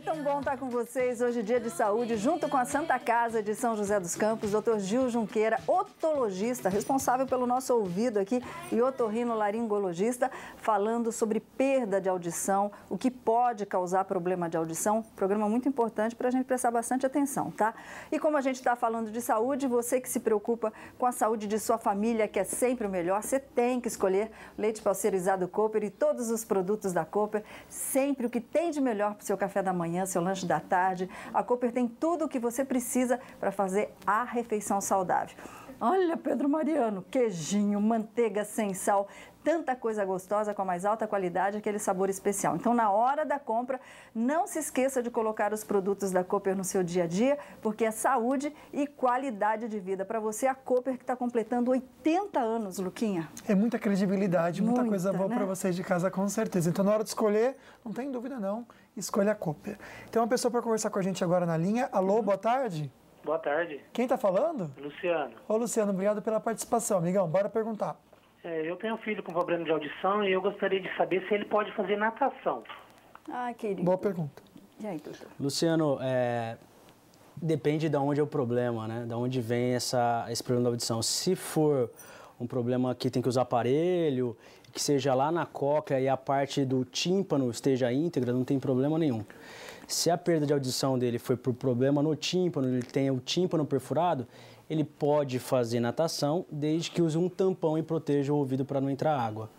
É tão bom estar com vocês hoje, dia de saúde, junto com a Santa Casa de São José dos Campos, Dr. Gil Junqueira, otologista, responsável pelo nosso ouvido aqui, e otorrinolaringologista, falando sobre perda de audição, o que pode causar problema de audição. Programa muito importante para a gente prestar bastante atenção, tá? E como a gente está falando de saúde, você que se preocupa com a saúde de sua família, que é sempre o melhor, você tem que escolher leite pasteurizado Cooper e todos os produtos da Cooper, sempre o que tem de melhor para o seu café da manhã, seu lanche da tarde. A Cooper tem tudo o que você precisa para fazer a refeição saudável. Olha, Pedro Mariano, queijinho, manteiga sem sal, tanta coisa gostosa com a mais alta qualidade, aquele sabor especial. Então, na hora da compra, não se esqueça de colocar os produtos da Cooper no seu dia a dia, porque é saúde e qualidade de vida. Para você, a Cooper que está completando 80 anos, Luquinha. É muita credibilidade, muita coisa boa, né, para vocês de casa, com certeza. Então, na hora de escolher, não tem dúvida não, escolha a Cooper. Tem uma pessoa para conversar com a gente agora na linha. Alô, boa tarde. Boa tarde. Quem está falando? Luciano. Ô, Luciano, obrigado pela participação, amigão. Bora perguntar. Eu tenho um filho com problema de audição e eu gostaria de saber se ele pode fazer natação. Ah, querido. Boa pergunta. E aí, doutor? Luciano, depende de onde é o problema, né? De onde vem esse problema da audição. Se for um problema que tem que usar aparelho, que seja lá na cóclea e a parte do tímpano esteja íntegra, não tem problema nenhum. Se a perda de audição dele foi por problema no tímpano, ele tem o tímpano perfurado, ele pode fazer natação desde que use um tampão e proteja o ouvido para não entrar água.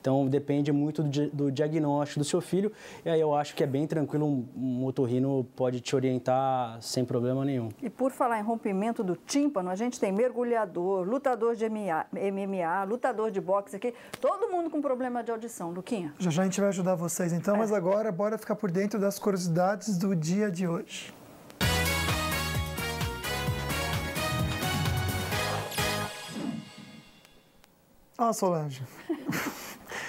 Então, depende muito do diagnóstico do seu filho, e aí eu acho que é bem tranquilo, um otorrino pode te orientar sem problema nenhum. E por falar em rompimento do tímpano, a gente tem mergulhador, lutador de MMA, lutador de boxe aqui, todo mundo com problema de audição, Luquinha. Já já a gente vai ajudar vocês então, mas agora bora ficar por dentro das curiosidades do dia de hoje. Ó, Solange.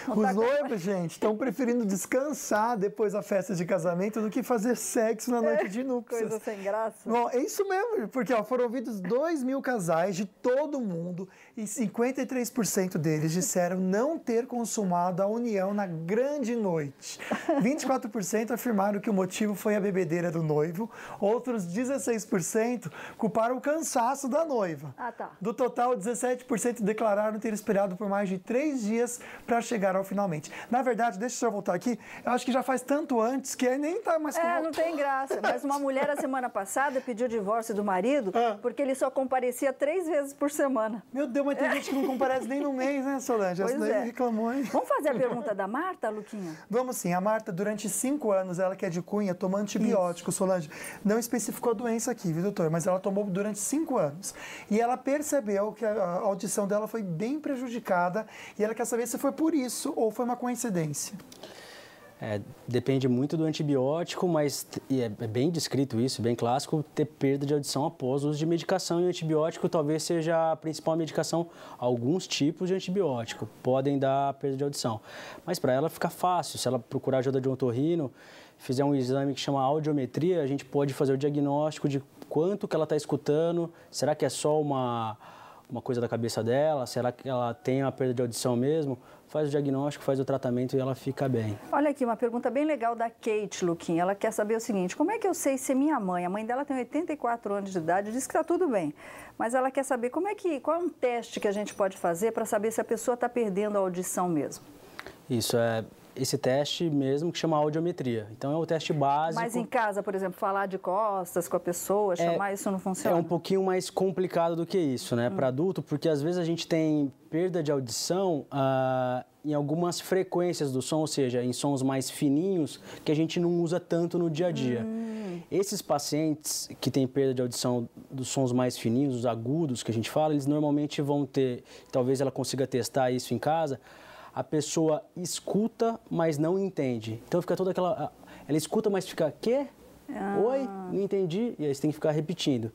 Os noivos, gente, estão preferindo descansar depois da festa de casamento do que fazer sexo na noite de núpcias. Coisa sem graça. Bom, é isso mesmo, porque foram ouvidos 2.000 casais de todo o mundo e 53% deles disseram não ter consumado a união na grande noite. 24% afirmaram que o motivo foi a bebedeira do noivo, outros 16% culparam o cansaço da noiva. Ah, tá. Do total, 17% declararam ter esperado por mais de 3 dias para chegar ao finalmente. Na verdade, deixa eu voltar aqui, eu acho que já faz tanto antes que nem tá mais... Não tem graça. Mas uma mulher, a semana passada, pediu o divórcio do marido porque ele só comparecia 3 vezes por semana. Meu Deus, mas tem gente que não comparece nem no mês, né, Solange? Pois Essa daí reclamou, hein? Vamos fazer a pergunta da Marta, Luquinha? Vamos sim. A Marta, durante 5 anos, ela que é de Cunha, tomou antibiótico, Solange. Não especificou a doença aqui, viu, doutor? Mas ela tomou durante 5 anos. E ela percebeu que a audição dela foi bem prejudicada e ela quer saber se foi por isso ou foi uma coincidência. Depende muito do antibiótico, mas é bem descrito isso, bem clássico, ter perda de audição após o uso de medicação, e o antibiótico talvez seja a principal medicação. Alguns tipos de antibiótico podem dar perda de audição, mas para ela fica fácil, se ela procurar ajuda de um otorrino, fizer um exame que chama audiometria, a gente pode fazer o diagnóstico de quanto que ela está escutando, será que é só uma coisa da cabeça dela, será que ela tem uma perda de audição mesmo? Faz o diagnóstico, faz o tratamento e ela fica bem. Olha aqui, uma pergunta bem legal da Kate, Luquinha. Ela quer saber o seguinte, como é que eu sei se minha mãe, a mãe dela tem 84 anos de idade, diz que está tudo bem, mas ela quer saber qual é um teste que a gente pode fazer para saber se a pessoa está perdendo a audição mesmo? Isso, esse teste mesmo que chama audiometria. Então é o teste básico. Mas em casa, por exemplo, falar de costas com a pessoa, chamar isso não funciona? É um pouquinho mais complicado do que isso, né, para adulto, porque às vezes a gente tem perda de audição em algumas frequências do som, ou seja, em sons mais fininhos que a gente não usa tanto no dia a dia. Esses pacientes que têm perda de audição dos sons mais fininhos, os agudos que a gente fala, eles normalmente vão ter, talvez ela consiga testar isso em casa, a pessoa escuta, mas não entende. Então fica toda aquela... Ela escuta, mas fica, quê? Oi? Não entendi. E aí você tem que ficar repetindo.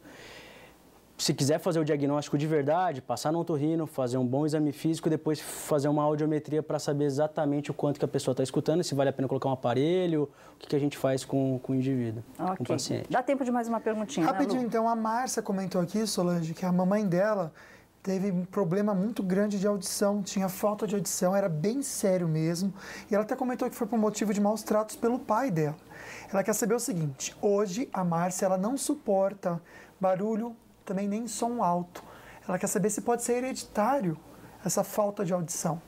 Se quiser fazer o diagnóstico de verdade, passar no otorrino, fazer um bom exame físico e depois fazer uma audiometria para saber exatamente o quanto que a pessoa está escutando, se vale a pena colocar um aparelho, o que a gente faz com o indivíduo, com o paciente. Dá tempo de mais uma perguntinha, rapidinho, né, Lu? Então, a Márcia comentou aqui, Solange, que a mamãe dela teve um problema muito grande de audição, tinha falta de audição, era bem sério mesmo. E ela até comentou que foi por motivo de maus tratos pelo pai dela. Ela quer saber o seguinte: hoje a Márcia ela não suporta barulho, também nem som alto. Ela quer saber se pode ser hereditário essa falta de audição.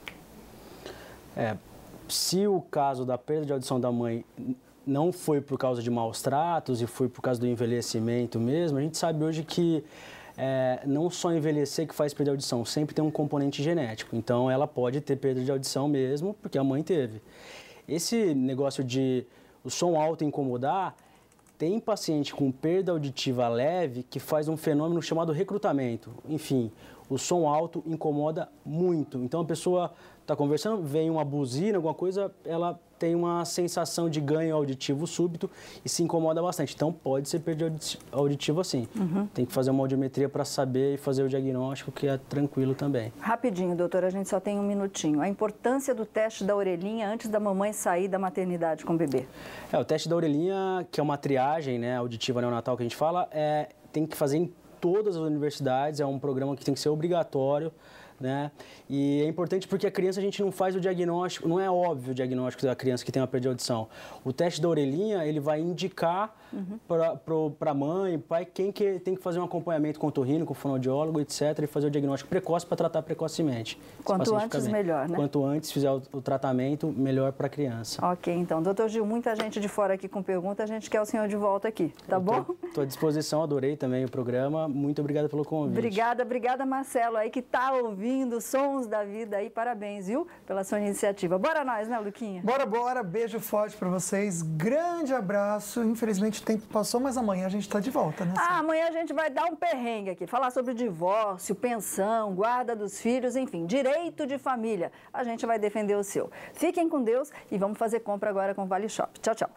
Se o caso da perda de audição da mãe não foi por causa de maus tratos e foi por causa do envelhecimento mesmo, a gente sabe hoje que não só envelhecer que faz perder a audição, sempre tem um componente genético. Então, ela pode ter perda de audição mesmo, porque a mãe teve. Esse negócio de o som alto incomodar, tem paciente com perda auditiva leve que faz um fenômeno chamado recrutamento. Enfim, o som alto incomoda muito. Então, a pessoa está conversando, vem uma buzina, alguma coisa, ela tem uma sensação de ganho auditivo súbito e se incomoda bastante. Então, pode ser perda auditiva sim. Tem que fazer uma audiometria para saber e fazer o diagnóstico, que é tranquilo também. Rapidinho, doutora, a gente só tem um minutinho. A importância do teste da orelhinha antes da mamãe sair da maternidade com o bebê. O teste da orelhinha, que é uma triagem, né, auditiva neonatal que a gente fala, tem que fazer em todas as universidades, é um programa que tem que ser obrigatório, né? E é importante porque a criança, a gente não faz o diagnóstico, não é óbvio o diagnóstico da criança que tem uma perda de audição. O teste da orelhinha, ele vai indicar para a mãe, pai, quem que tem que fazer um acompanhamento com o otorrino, com o fonoaudiólogo, etc., e fazer o diagnóstico precoce para tratar precocemente. Quanto antes, melhor, né? Quanto antes fizer o tratamento, melhor para a criança. Ok, então. Doutor Gil, muita gente de fora aqui com pergunta, a gente quer o senhor de volta aqui, tá bom? Estou à disposição, adorei também o programa. Muito obrigado pelo convite. Obrigada, Marcelo, aí que tá ouvindo Sons da Vida aí. Parabéns, viu, pela sua iniciativa. Bora nós, né, Luquinha? Bora. Beijo forte para vocês. Grande abraço. Infelizmente o tempo passou, mas amanhã a gente está de volta, né? Amanhã a gente vai dar um perrengue aqui. Falar sobre divórcio, pensão, guarda dos filhos, enfim, direito de família. A gente vai defender o seu. Fiquem com Deus e vamos fazer compra agora com o Vale Shop. Tchau, tchau.